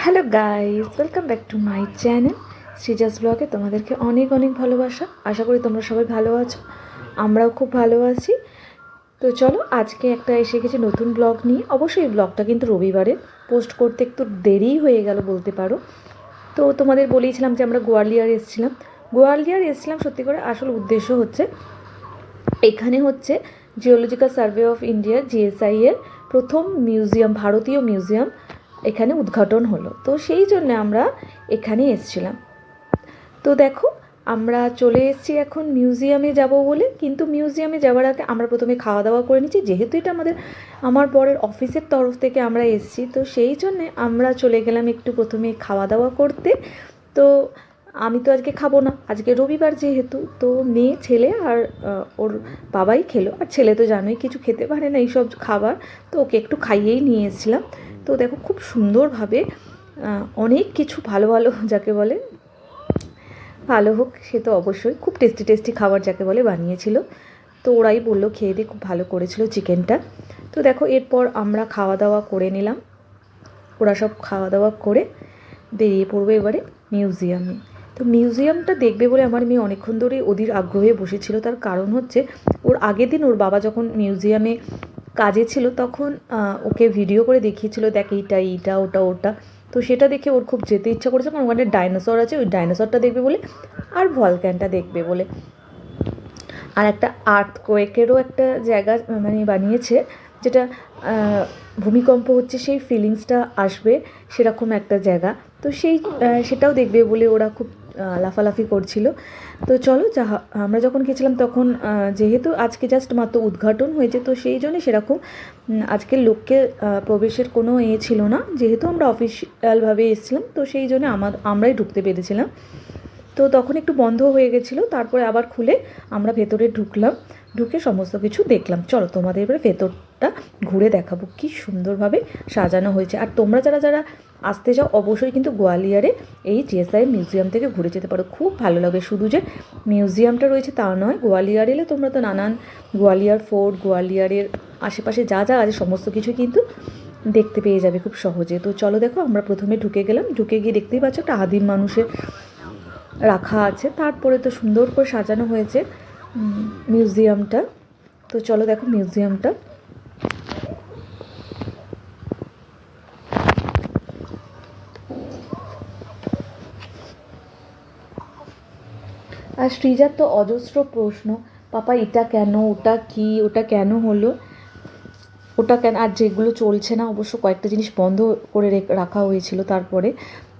Hello guys, welcome back to my channel Sreeja's ব্লগে। তোমাদেরকে অনেক অনেক ভালোবাসা। আশা করি তোমরা সবাই ভালো আছো, আমরাও খুব ভালো আছি। তো চলো, আজকে একটা এসে গেছে নতুন ব্লগ নিয়ে। অবশ্যই এই ব্লগটা কিন্তু রবিবারে পোস্ট করতে একটু দেরিই হয়ে গেল বলতে পারো। তো তোমাদের বলেইছিলাম যে আমরা গোয়ালিয়র এসেছিলাম। সত্যি করে আসল উদ্দেশ্য হচ্ছে, এখানে হচ্ছে geological survey of India GSI এর প্রথম মিউজিয়াম, ভারতীয় মিউজিয়াম এখানে উদ্ঘাটন হলো। তো সেই জন্য আমরা এখানে এসেছিলাম। তো দেখো, আমরা চলে এসেছি এখন মিউজিয়ামে যাব বলে। কিন্তু মিউজিয়ামে যাওয়ার আগে আমরা প্রথমে খাওয়া দাওয়া করে নিচ্ছি, যেহেতু এটা আমার বরের অফিসের তরফ থেকে আমরা এসেছি। তো সেই জন্যে আমরা চলে গেলাম একটু প্রথমে খাওয়া দাওয়া করতে। তো আমি তো আজকে খাবো না, আজকে রবিবার যেহেতু। তো মেয়ে, ছেলে আর ওর বাবাই খেলো। আর ছেলে তো জানোই কিছু খেতে পারে না এইসব খাবার, তো ওকে একটু খাইয়েই নিয়ে এসেছিলাম। তো দেখো, খুব সুন্দরভাবে অনেক কিছু ভালো ভালো যাকে বলে, ভালো হোক সে তো অবশ্যই, খুব টেস্টি টেস্টি খাবার যাকে বলে বানিয়েছিল। তো ওরাই বললো খেয়ে দিয়ে খুব ভালো করেছিল চিকেনটা। তো দেখো, এরপর আমরা খাওয়া দাওয়া করে নিলাম। ওরা সব খাওয়া দাওয়া করে বেরিয়ে পড়বো এবারে মিউজিয়ামে। তো মিউজিয়ামটা দেখবে বলে আমার মেয়ে অনেকক্ষণ ধরেই অধীর আগ্রহে বসেছিল। তার কারণ হচ্ছে, ওর আগের দিন ওর বাবা যখন মিউজিয়ামে কাজে ছিল তখন ওকে ভিডিও করে দেখিয়েছিল, দেখ এইটা ওটা ওটা। তো সেটা দেখে ওর খুব যেতে ইচ্ছা করেছে, কারণ ওখানে ডাইনোসর আছে, ওই ডাইনোসরটা দেখবে বলে, আর ভলক্যানটা দেখবে বলে। আর একটা আর্থকোয়েকেরও একটা জায়গা বানিয়েছে, যেটা ভূমিকম্প হচ্ছে সেই ফিলিংসটা আসবে, সেরকম একটা জায়গা। তো সেটাও দেখবে বলে ওরা খুব লাফালাফি করছিল। তো চলো, আমরা যখন গেছিলাম তখন যেহেতু আজকে জাস্ট মাত্র উদ্ঘাটন হয়েছে, তো সেই জন্যে সেরকম আজকের লোককে প্রবেশের কোনো ছিল না, যেহেতু আমরা অফিসিয়ালভাবে এসেছিলাম। তো সেই জন্য আমরাই ঢুকতে পেরেছিলাম। তো তখন একটু বন্ধ হয়ে গেছিলো, তারপরে আবার খুলে আমরা ভেতরে ঢুকে সমস্ত কিছু দেখলাম। চলো, তোমাদের এবারে ভেতরটা ঘুরে দেখাবো কি সুন্দরভাবে সাজানো হয়েছে। আর তোমরা যারা যারা আসতে চাও, অবশ্যই কিন্তু গোয়ালিয়রে এই জিএসআই মিউজিয়াম থেকে ঘুরে যেতে পারো, খুব ভালো লাগে। শুধু যে মিউজিয়ামটা রয়েছে তা নয়, গোয়ালিয়র এলে তোমরা তো নানান গোয়ালিয়র ফোর্ট, গোয়ালিয়রের আশেপাশে যা যা আছে সমস্ত কিছু কিন্তু দেখতে পেয়ে যাবে খুব সহজে। তো চলো দেখো, আমরা প্রথমে ঢুকে গেলাম। ঢুকে গিয়ে দেখতেই পাচ্ছ একটা আদিম মানুষের রাখা আছে, তারপরে তো সুন্দর করে সাজানো হয়েছে মিউজিয়ামটা। তো চলো দেখো মিউজিয়ামটা। আর শ্রীজার তো অজস্র প্রশ্ন, পাপা এটা কেন, ওটা কি, ওটা কেন হলো, ওটা কেন। আর যেগুলো চলছে না, অবশ্য কয়েকটা জিনিস বন্ধ করে রাখা হয়েছিল তারপরে,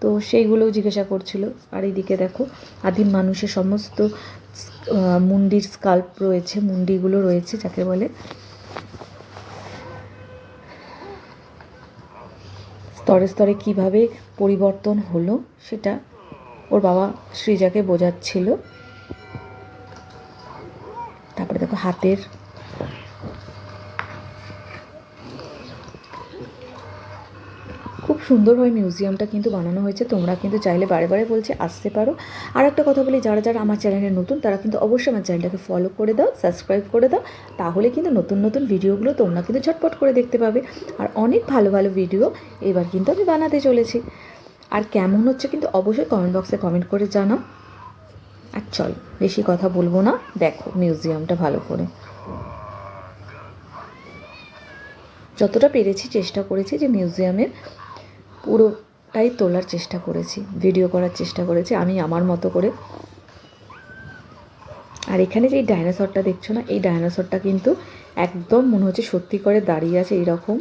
তো সেইগুলোও জিজ্ঞাসা করছিল। আর এইদিকে দেখো, আদিম মানুষের সমস্ত মুন্ডির স্কাল্প রয়েছে, মুন্ডিগুলো রয়েছে যাকে বলে। স্তরে স্তরে কীভাবে পরিবর্তন হলো সেটা ওর বাবা শ্রীজাকে বোঝাচ্ছিল। তারপরে দেখো হাতের, খুব সুন্দরভাবে মিউজিয়ামটা কিন্তু বানানো হয়েছে। তোমরা কিন্তু চাইলে বারে বারে বলছে আসতে পারো। আর একটা কথা বলি, যারা যারা আমার চ্যানেলে নতুন তারা কিন্তু অবশ্যই আমার চ্যানেলটাকে ফলো করে দাও, সাবস্ক্রাইব করে দাও। তাহলে কিন্তু নতুন নতুন ভিডিওগুলো তোমরা কিন্তু ঝটপট করে দেখতে পাবে। আর অনেক ভালো ভালো ভিডিও এবার কিন্তু আমি বানাতে চলেছি। আর কেমন হচ্ছে কিন্তু অবশ্যই কমেন্ট বক্সে কমেন্ট করে জানাও। আর চল, বেশি কথা বলবো না, দেখো মিউজিয়ামটা ভালো করে। যতটা পেরেছি চেষ্টা করেছি যে মিউজিয়ামের পুরোটাই তোলার চেষ্টা করেছি, ভিডিও করার চেষ্টা করেছি আমি আমার মতো করে। আর এখানে যে ডাইনোসরটা দেখছো না, এই ডাইনোসরটা কিন্তু একদম মনে হচ্ছে সত্যি করে দাঁড়িয়ে আছে এইরকম।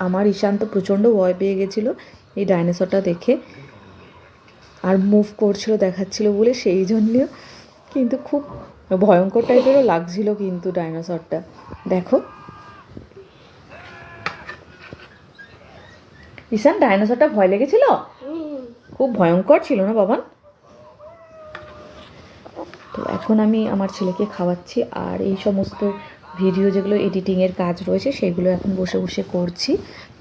আমার ঈশান্ত প্রচণ্ড ভয় পেয়ে গেছিলো এই ডাইনোসরটা দেখে, আর মুভ করছিল দেখাচ্ছিল বলে, সেই জন্য কিন্তু খুব ভয়ঙ্কর টাইপেরও লাগছিল কিন্তু ডাইনোসরটা। দেখো ঈশান, ডাইনোসরটা ভয় লেগেছিল? খুব ভয়ঙ্কর ছিল না বাবা? তো এখন আমি আমার ছেলেকে খাওয়াচ্ছি, আর এই সমস্ত ভিডিও যেগুলো এডিটিংয়ের কাজ রয়েছে সেগুলো এখন বসে বসে করছি।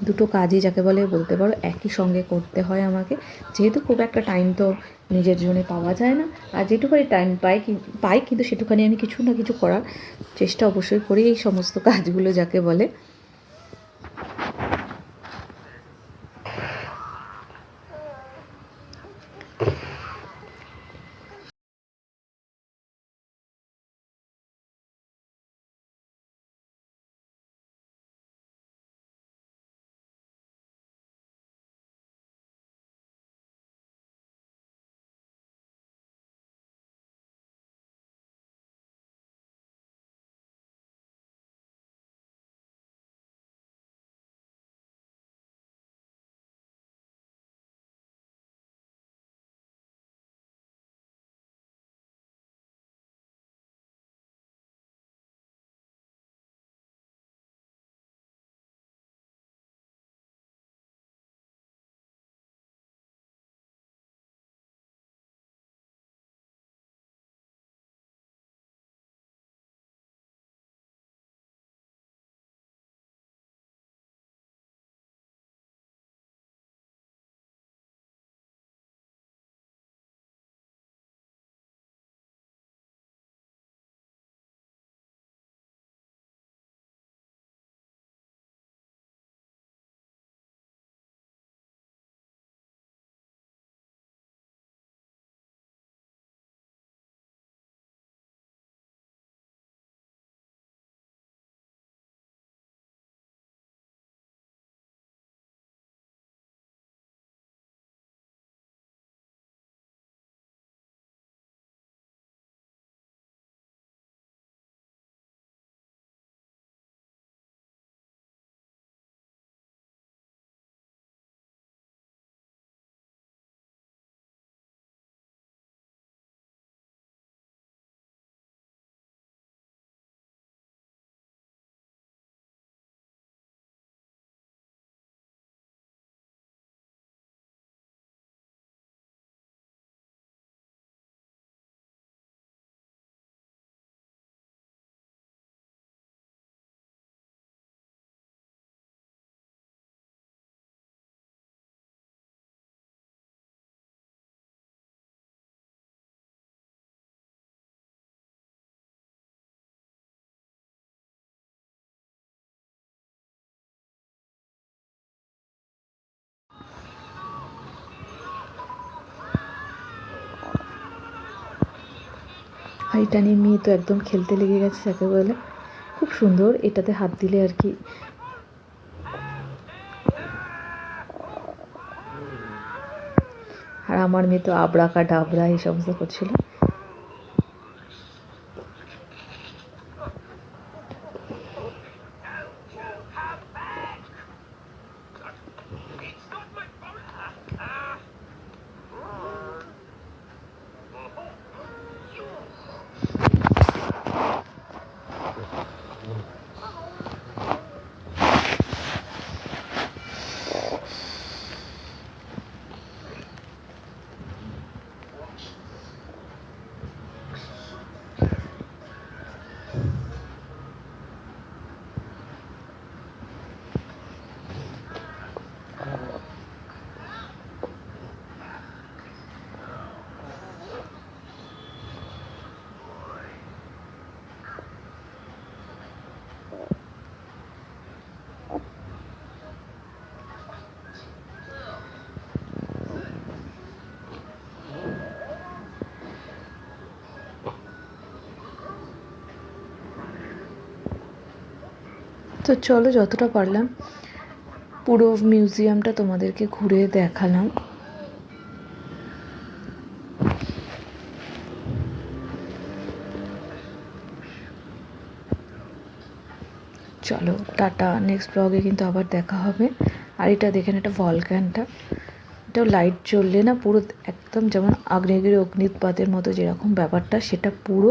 দুটো কাজই যাকে বলে বলতে পারো একই সঙ্গে করতে হয় আমাকে, যেহেতু খুব একটা টাইম তো নিজের জন্য পাওয়া যায় না। আর যেটুখানি টাইম পাই কিন্তু সেটুখানি আমি কিছু না কিছু করার চেষ্টা অবশ্যই করি, এই সমস্ত কাজগুলো যাকে বলে। আর এটা নিয়ে মেয়ে তো একদম খেলতে লেগে গেছে যাকে বলে। খুব সুন্দর, এটাতে হাত দিলে আর কি আর আমার মেয়ে তো আবড়াকা ডাবরা এই সমস্ত করছিল। তো চলো যতটা পারলাম পুরো মিউজিয়ামটা তোমাদেরকে ঘুরে দেখালাম। চলো টাটা, নেক্সট ব্লগে কিন্তু আবার দেখা হবে। আর এটা দেখেন, এটা ভলক্যানটা, এটাও লাইট জ্বললে না পুরো একদম যেমন আগ্নেয়গিরি অগ্নিউৎপাতের মতো যেরকম ব্যাপারটা সেটা পুরো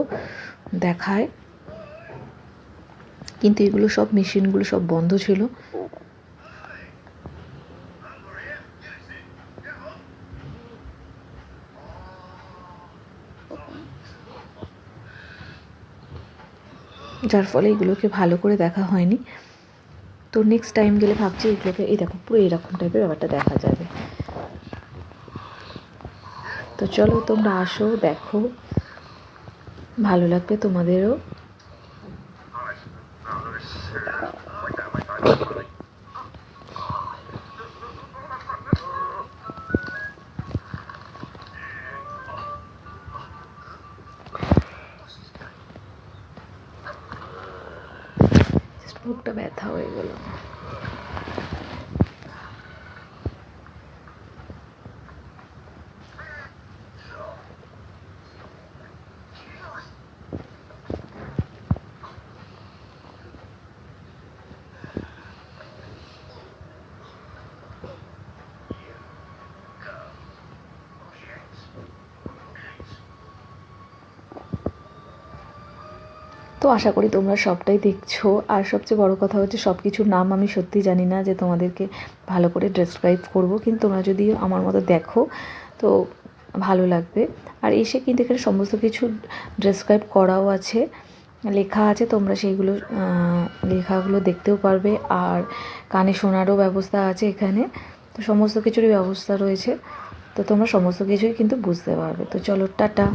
দেখায়। কিন্তু এগুলো সব মেশিনগুলো সব বন্ধ ছিল। যার ফলে এগুলোকে ভালো করে দেখা হয়নি। তো নেক্সট টাইম গেলে ভাবছি এগুলোকে, এই দেখো পুরো এরকম টাইপের ব্যাপারটা দেখা যাবে। তো চলো তোমরা আসো, দেখো, ভালো লাগবে তোমাদেরও। বুকটা ব্যথা হয়ে গেল। তো আশা করি তোমরা সবটাই দেখছো। আর সবচেয়ে বড় কথা হচ্ছে সব কিছুর নাম আমি সত্যি জানি না যে তোমাদেরকে ভালো করে ডেসক্রাইব করব, কিন্তু তোমরা যদি আমার মতো দেখো তো ভালো লাগবে। আর এসে কিন্তু এখানে সমস্ত কিছু ডেসক্রাইব করাও আছে, লেখা আছে, তোমরা সেইগুলো লেখাগুলো দেখতেও পারবে। আর কানে শোনারও ব্যবস্থা আছে এখানে, তো সমস্ত কিছুরই ব্যবস্থা রয়েছে। তো তোমরা সমস্ত কিছুই কিন্তু বুঝতে পারবে। তো চলো টাটা।